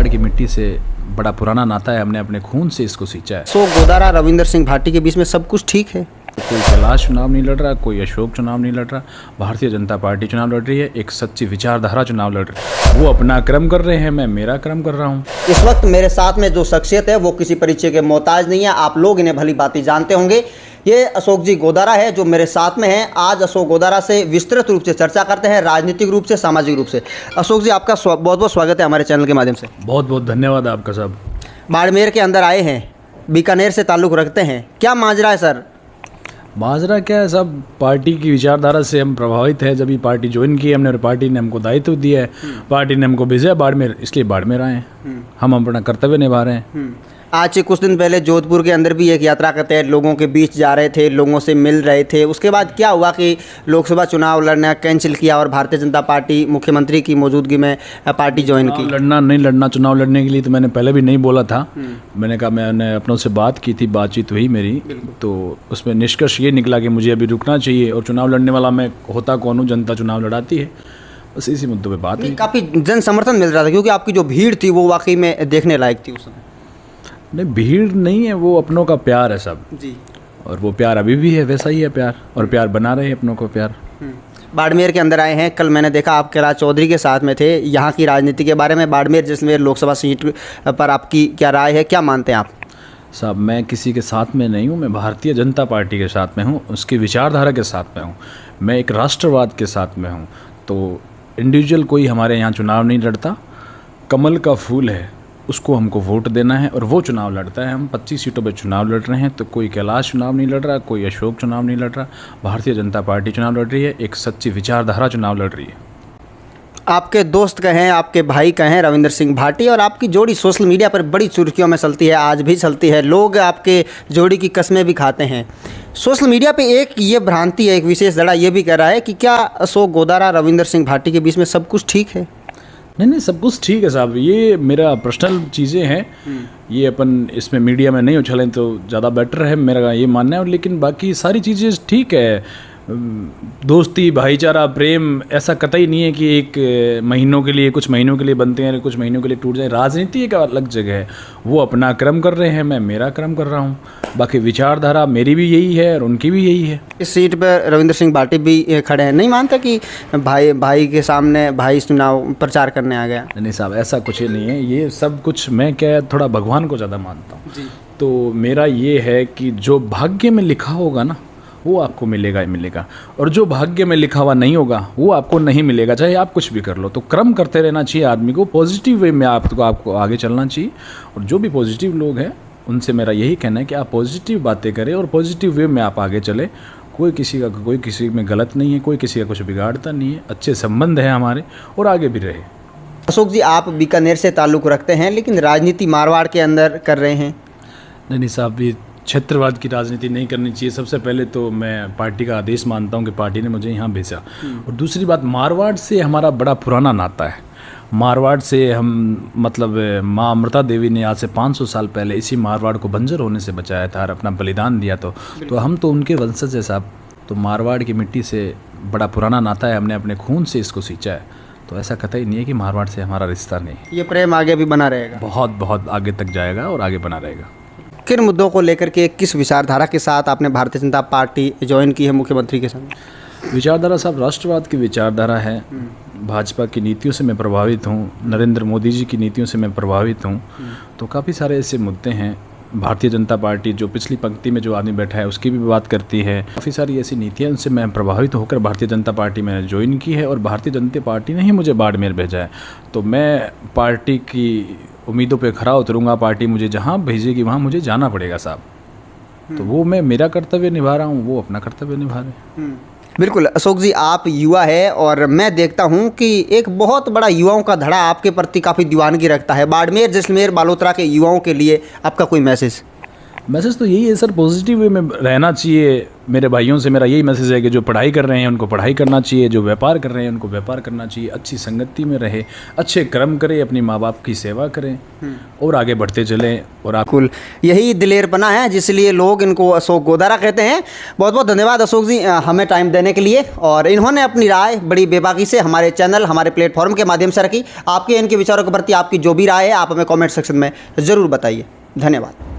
मारवाड़ की मिट्टी से बड़ा पुराना नाता है, हमने अपने खून से इसको सींचा है। अशोक गोदारा रविंदर सिंह भाटी के बीच में सब कुछ ठीक है? कोई कैलाश चुनाव नहीं लड़ रहा, कोई अशोक चुनाव नहीं लड़ रहा, भारतीय जनता पार्टी चुनाव लड़ रही है, एक सच्ची विचारधारा चुनाव लड़ रही है। वो अपना क्रम कर रहे हैं, मैं मेरा क्रम कर रहा हूँ। इस वक्त मेरे साथ में जो शख्सियत है वो किसी परिचय के मोहताज नहीं है, आप लोग इन्हें भली भांति जानते होंगे। ये अशोक जी गोदारा है जो मेरे साथ में हैं। आज अशोक गोदारा से विस्तृत रूप से चर्चा करते हैं, राजनीतिक रूप से, सामाजिक रूप से। अशोक जी, आपका बहुत बहुत स्वागत है हमारे चैनल के माध्यम से। बहुत बहुत धन्यवाद आपका साहब। बाड़मेर के अंदर आए हैं, बीकानेर से ताल्लुक़ रखते हैं, क्या माजरा है सर? माजरा क्या है साहब, पार्टी की विचारधारा से हम प्रभावित हैं। जब ये पार्टी ज्वाइन की है हमने और पार्टी ने हमको दायित्व दिया है, पार्टी ने हमको भेजा बाड़मेर, इसलिए बाड़मेर आए हैं। हम अपना कर्तव्य निभा रहे हैं। आज से कुछ दिन पहले जोधपुर के अंदर भी एक यात्रा के तहत लोगों के बीच जा रहे थे, लोगों से मिल रहे थे। उसके बाद क्या हुआ कि लोकसभा चुनाव लड़ना कैंसिल किया और भारतीय जनता पार्टी मुख्यमंत्री की मौजूदगी में पार्टी ज्वाइन की? लड़ना नहीं लड़ना, चुनाव लड़ने के लिए तो मैंने पहले भी नहीं बोला था। मैंने कहा, मैंने अपनों से बात की थी, बातचीत हुई मेरी, तो उसमें निष्कर्ष ये निकला कि मुझे अभी रुकना चाहिए और चुनाव लड़ने वाला मैं होता कौन हूँ, जनता चुनाव लड़ाती है। बस इसी मुद्दों पे बात हुई। काफ़ी जन समर्थन मिल रहा था क्योंकि आपकी जो भीड़ थी वो वाकई में देखने लायक थी उस समय। नहीं, भीड़ नहीं है, वो अपनों का प्यार है सब जी, और वो प्यार अभी भी है, वैसा ही है प्यार, और प्यार बना रहे अपनों को प्यार। बाड़मेर के अंदर आए हैं, कल मैंने देखा आप कैलाश चौधरी के साथ में थे। यहाँ की राजनीति के बारे में, बाड़मेर जैसलमेर लोकसभा सीट पर आपकी क्या राय है, क्या मानते हैं आप? साहब, मैं किसी के साथ में नहीं हूँ, मैं भारतीय जनता पार्टी के साथ में हूँ, उसकी विचारधारा के साथ में हूँ, मैं एक राष्ट्रवाद के साथ में हूँ। तो इंडिविजुअल कोई हमारे यहाँ चुनाव नहीं लड़ता, कमल का फूल है, उसको हमको वोट देना है और वो चुनाव लड़ता है। हम 25 सीटों पर चुनाव लड़ रहे हैं, तो कोई कैलाश चुनाव नहीं लड़ रहा, कोई अशोक चुनाव नहीं लड़ रहा, भारतीय जनता पार्टी चुनाव लड़ रही है, एक सच्ची विचारधारा चुनाव लड़ रही है। आपके दोस्त कहें, आपके भाई कहें, रविंदर सिंह भाटी और आपकी जोड़ी सोशल मीडिया पर बड़ी सुर्खियों में चलती है, आज भी चलती है। लोग आपके जोड़ी की कस्में भी खाते हैं। सोशल मीडिया पे एक ये भ्रांति है, एक विशेष धड़ा ये भी कह रहा है कि क्या अशोक गोदारा रविंदर सिंह भाटी के बीच में सब कुछ ठीक है? नहीं, सब कुछ ठीक है साहब, ये मेरा पर्सनल चीज़ें हैं, ये अपन इसमें मीडिया में नहीं उछलें तो ज़्यादा बेटर है, मेरा ये मानना है। लेकिन बाकी सारी चीज़ें ठीक है। दोस्ती, भाईचारा, प्रेम ऐसा कतई नहीं है कि एक महीनों के लिए, कुछ महीनों के लिए बनते हैं, कुछ महीनों के लिए टूट जाए। राजनीति एक अलग जगह है, वो अपना क्रम कर रहे हैं, मैं मेरा क्रम कर रहा हूँ। बाकी विचारधारा मेरी भी यही है और उनकी भी यही है। इस सीट पर रविंदर सिंह भाटी भी खड़े हैं, नहीं मानते कि भाई के सामने भाई चुनाव प्रचार करने आ गया? नहीं साहब, ऐसा कुछ ही नहीं है। ये सब कुछ मैं क्या थोड़ा भगवान को ज़्यादा मानता हूँ, तो मेरा ये है कि जो भाग्य में लिखा होगा ना वो आपको मिलेगा ही मिलेगा, और जो भाग्य में लिखा हुआ नहीं होगा वो आपको नहीं मिलेगा, चाहे आप कुछ भी कर लो। तो क्रम करते रहना चाहिए आदमी को, पॉजिटिव वे में आपको आगे चलना चाहिए। और जो भी पॉजिटिव लोग हैं उनसे मेरा यही कहना है कि आप पॉजिटिव बातें करें और पॉजिटिव वे में आप आगे चले। कोई किसी में गलत नहीं है, कोई किसी का कुछ बिगाड़ता नहीं है, अच्छे संबंध हैं हमारे और आगे भी रहे। अशोक जी, आप बीकानेर से ताल्लुक़ रखते हैं लेकिन राजनीति मारवाड़ के अंदर कर रहे हैं। नहीं साहब, ये क्षेत्रवाद की राजनीति नहीं करनी चाहिए। सबसे पहले तो मैं पार्टी का आदेश मानता हूं कि पार्टी ने मुझे यहाँ भेजा, और दूसरी बात, मारवाड़ से हमारा बड़ा पुराना नाता है। मारवाड़ से हम मतलब माँ अमृता देवी ने आज से 500 साल पहले इसी मारवाड़ को बंजर होने से बचाया था और अपना बलिदान दिया, तो हम तो उनके वंशज है साहब। तो मारवाड़ की मिट्टी से बड़ा पुराना नाता है, हमने अपने खून से इसको सींचा है। तो ऐसा कतई नहीं है कि मारवाड़ से हमारा रिश्ता नहीं। ये प्रेम आगे भी बना रहेगा? बहुत बहुत आगे तक जाएगा और आगे बना रहेगा। किन मुद्दों को लेकर के, किस विचारधारा के साथ आपने भारतीय जनता पार्टी ज्वाइन की है मुख्यमंत्री के सामने? विचारधारा साहब राष्ट्रवाद की विचारधारा है। भाजपा की नीतियों से मैं प्रभावित हूँ, नरेंद्र मोदी जी की नीतियों से मैं प्रभावित हूँ। तो काफ़ी सारे ऐसे मुद्दे हैं। भारतीय जनता पार्टी जो पिछली पंक्ति में जो आदमी बैठा है उसकी भी बात करती है। काफ़ी सारी ऐसी नीतियाँ, उनसे मैं प्रभावित होकर भारतीय जनता पार्टी में ज्वाइन की है और भारतीय जनता पार्टी ने ही मुझे बाड़मेर भेजा है। तो मैं पार्टी की उम्मीदों पे खरा उतरूंगा। पार्टी मुझे जहाँ भेजेगी वहाँ मुझे जाना पड़ेगा साहब। तो वो मैं मेरा कर्तव्य निभा रहा हूँ, वो अपना कर्तव्य निभा रहे हैं। बिल्कुल अशोक जी, आप युवा है और मैं देखता हूँ कि एक बहुत बड़ा युवाओं का धड़ा आपके प्रति काफ़ी दीवानगी रखता है। बाड़मेर, जैसलमेर, बालोतरा के युवाओं के लिए आपका कोई मैसेज? मैसेज तो यही है सर, पॉजिटिव वे में रहना चाहिए। मेरे भाइयों से मेरा यही मैसेज है कि जो पढ़ाई कर रहे हैं उनको पढ़ाई करना चाहिए, जो व्यापार कर रहे हैं उनको व्यापार करना चाहिए, अच्छी संगति में रहे, अच्छे कर्म करें, अपनी माँ बाप की सेवा करें और आगे बढ़ते चलें। और आप बिल्कुल यही दिलेरपना है जिसलिए लोग इनको अशोक गोदारा कहते हैं। बहुत बहुत धन्यवाद अशोक जी हमें टाइम देने के लिए, और इन्होंने अपनी राय बड़ी बेबाकी से हमारे चैनल, हमारे प्लेटफॉर्म के माध्यम से रखी। आपके इनके विचारों के प्रति आपकी जो भी राय है आप हमें कमेंट सेक्शन में ज़रूर बताइए। धन्यवाद।